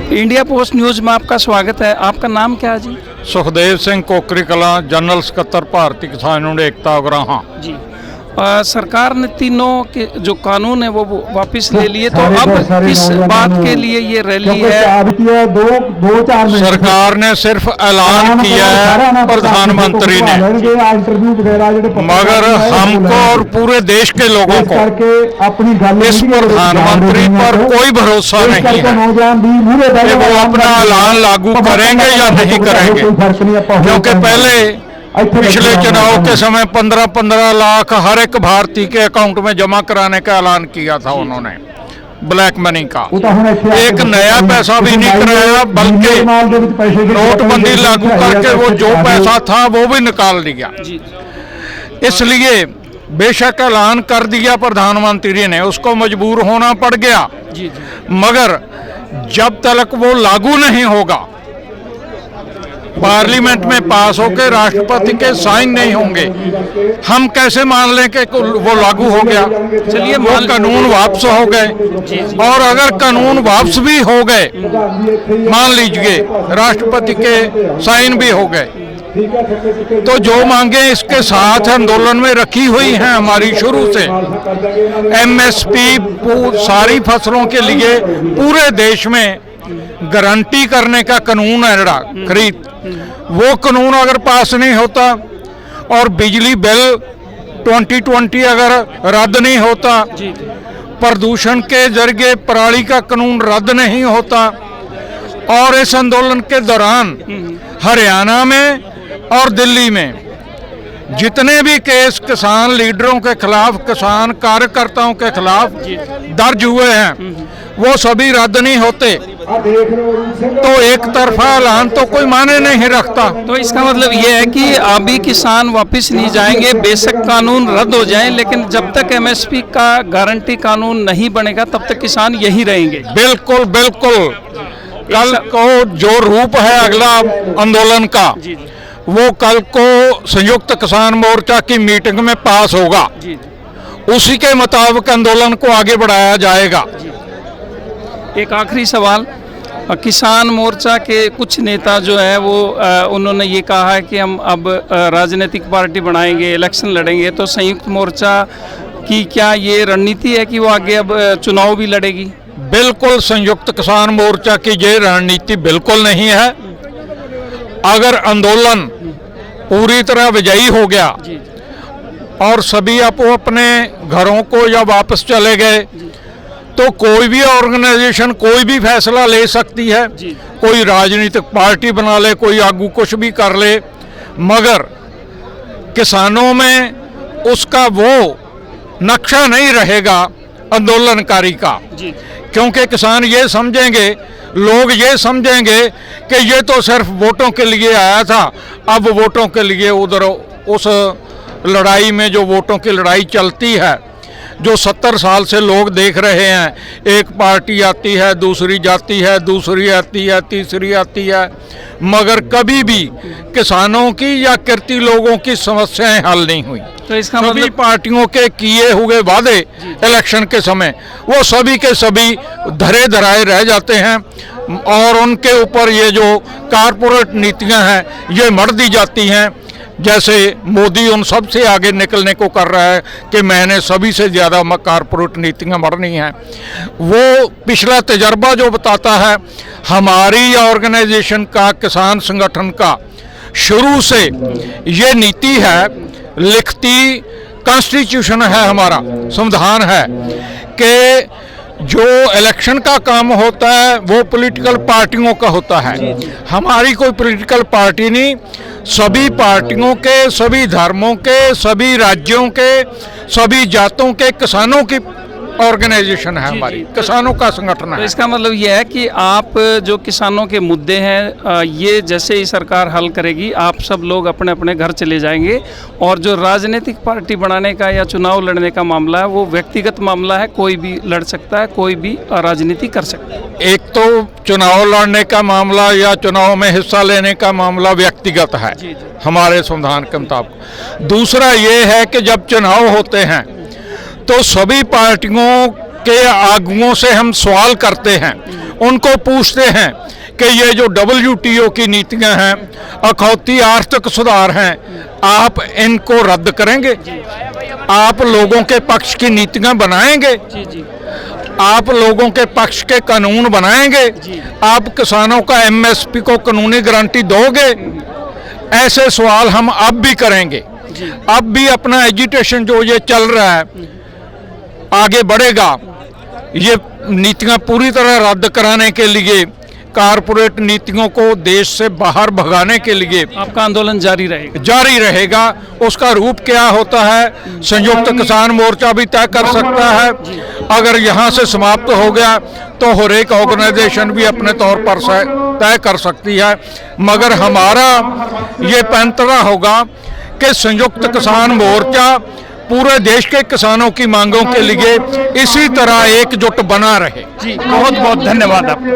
India post news में आपका स्वागत है। आपका नाम क्या है जी? सुखदेव सिंह कोकरी कलां, जनरल सकत्तर भारतीय किसान यूनियन एकता उगराहां जी। सरकार ने तीनों के जो कानून है वो वापस ले लिए, तो अब किस बात के लिए ये रैली है? सरकार ने सिर्फ ऐलान किया है प्रधानमंत्री ने, मगर हमको और पूरे देश के लोगों को इस प्रधानमंत्री पर कोई भरोसा नहीं है कि वो अपना ऐलान लागू करेंगे या नहीं करेंगे, क्योंकि पहले पिछले चुनाव के समय 15-15 लाख हर एक भारतीय के अकाउंट में जमा कराने का ऐलान किया था उन्होंने, ब्लैक मनी का। एक नया पैसा भी नहीं कराया, बल्कि नोटबंदी लागू करके वो जो पैसा था वो भी निकाल लिया। इसलिए बेशक ऐलान कर दिया प्रधानमंत्री ने, उसको मजबूर होना पड़ गया, मगर जब तक वो लागू नहीं होगा, पार्लियामेंट में पास होकर राष्ट्रपति के साइन नहीं होंगे, हम कैसे मान लें कि वो लागू हो गया? चलिए, वो कानून वापस हो गए, और अगर कानून वापस भी हो गए, मान लीजिए राष्ट्रपति के साइन भी हो गए, तो जो मांगे इसके साथ आंदोलन में रखी हुई हैं हमारी शुरू से, एमएसपी सारी फसलों के लिए पूरे देश में गारंटी करने का कानून है खरीद, वो कानून अगर पास नहीं होता और बिजली बिल 2020 अगर रद्द नहीं होता, प्रदूषण के जरिए पराली का कानून रद्द नहीं होता, और इस आंदोलन के दौरान हरियाणा में और दिल्ली में जितने भी केस किसान लीडरों के खिलाफ, किसान कार्यकर्ताओं के खिलाफ दर्ज हुए हैं, वो सभी रद्द नहीं होते, तो एक तरफा ऐलान तो कोई माने नहीं रखता। तो इसका मतलब ये है कि अभी किसान वापस नहीं जाएंगे, बेशक कानून रद्द हो जाए, लेकिन जब तक एमएसपी का गारंटी कानून नहीं बनेगा तब तक किसान यही रहेंगे। बिल्कुल बिल्कुल। कल को जो रूप है अगला आंदोलन का, वो कल को संयुक्त किसान मोर्चा की मीटिंग में पास होगा, उसी के मुताबिक आंदोलन को आगे बढ़ाया जाएगा। एक आखिरी सवाल, किसान मोर्चा के कुछ नेता जो है वो उन्होंने ये कहा है कि हम अब राजनीतिक पार्टी बनाएंगे, इलेक्शन लड़ेंगे, तो संयुक्त मोर्चा की क्या ये रणनीति है कि वो आगे अब चुनाव भी लड़ेगी? बिल्कुल, संयुक्त किसान मोर्चा की ये रणनीति बिल्कुल नहीं है। अगर आंदोलन पूरी तरह विजयी हो गया और सभी अपो अपने घरों को या वापस चले गए, तो कोई भी ऑर्गेनाइजेशन कोई भी फैसला ले सकती है, कोई राजनीतिक पार्टी बना ले, कोई आगू कुछ भी कर ले, मगर किसानों में उसका वो नक्शा नहीं रहेगा आंदोलनकारी का, क्योंकि किसान ये समझेंगे, लोग ये समझेंगे कि ये तो सिर्फ वोटों के लिए आया था, अब वोटों के लिए उधर उस लड़ाई में जो वोटों की लड़ाई चलती है, जो 70 साल से लोग देख रहे हैं, एक पार्टी आती है, दूसरी जाती है, दूसरी आती है, तीसरी आती है, मगर कभी भी किसानों की या किरती लोगों की समस्याएं हल नहीं हुई। तो इसका सभी मतलब पार्टियों के किए हुए वादे इलेक्शन के समय वो सभी के सभी धरे धराए रह जाते हैं, और उनके ऊपर ये जो कारपोरेट नीतियां हैं ये मढ़ दी जाती हैं। जैसे मोदी उन सब से आगे निकलने को कर रहा है कि मैंने सभी से ज़्यादा कारपोरेट नीतियाँ मढ़नी हैं, वो पिछला तजर्बा जो बताता है, हमारी ऑर्गेनाइजेशन का, किसान संगठन का शुरू से ये नीति है, लिखती कॉन्स्टिट्यूशन है, हमारा संविधान है कि जो इलेक्शन का काम होता है वो पॉलिटिकल पार्टियों का होता है। हमारी कोई पॉलिटिकल पार्टी नहीं, सभी पार्टियों के, सभी धर्मों के, सभी राज्यों के, सभी जातों के किसानों की ऑर्गेनाइजेशन है, हमारी किसानों का संगठन है। तो इसका मतलब ये है कि आप जो किसानों के मुद्दे हैं ये जैसे ही सरकार हल करेगी, आप सब लोग अपने अपने घर चले जाएंगे, और जो राजनीतिक पार्टी बनाने का या चुनाव लड़ने का मामला है वो व्यक्तिगत मामला है, कोई भी लड़ सकता है, कोई भी राजनीति कर सकता है। एक तो चुनाव लड़ने का मामला या चुनाव में हिस्सा लेने का मामला व्यक्तिगत है हमारे संविधान के मुताबिक। दूसरा ये है कि जब चुनाव होते हैं तो सभी पार्टियों के आगुओं से हम सवाल करते हैं, उनको पूछते हैं कि ये जो WTO की नीतियां हैं, अखौती आर्थिक सुधार हैं, आप इनको रद्द करेंगे? आप लोगों के पक्ष की नीतियां बनाएंगे? आप लोगों के पक्ष के कानून बनाएंगे? आप किसानों का MSP को कानूनी गारंटी दोगे? ऐसे सवाल हम अब भी करेंगे। अब भी अपना एजिटेशन जो ये चल रहा है आगे बढ़ेगा। ये नीतियां पूरी तरह रद्द कराने के लिए, कारपोरेट नीतियों को देश से बाहर भगाने के लिए आपका आंदोलन जारी रहेगा? जारी रहेगा। उसका रूप क्या होता है संयुक्त किसान मोर्चा भी तय कर सकता है। अगर यहाँ से समाप्त हो गया तो हर एक ऑर्गेनाइजेशन भी अपने तौर पर तय कर सकती है, मगर हमारा ये पैंतरा होगा कि संयुक्त किसान मोर्चा पूरे देश के किसानों की मांगों के लिए इसी तरह एकजुट बना रहे। जी, बहुत बहुत धन्यवाद आपको।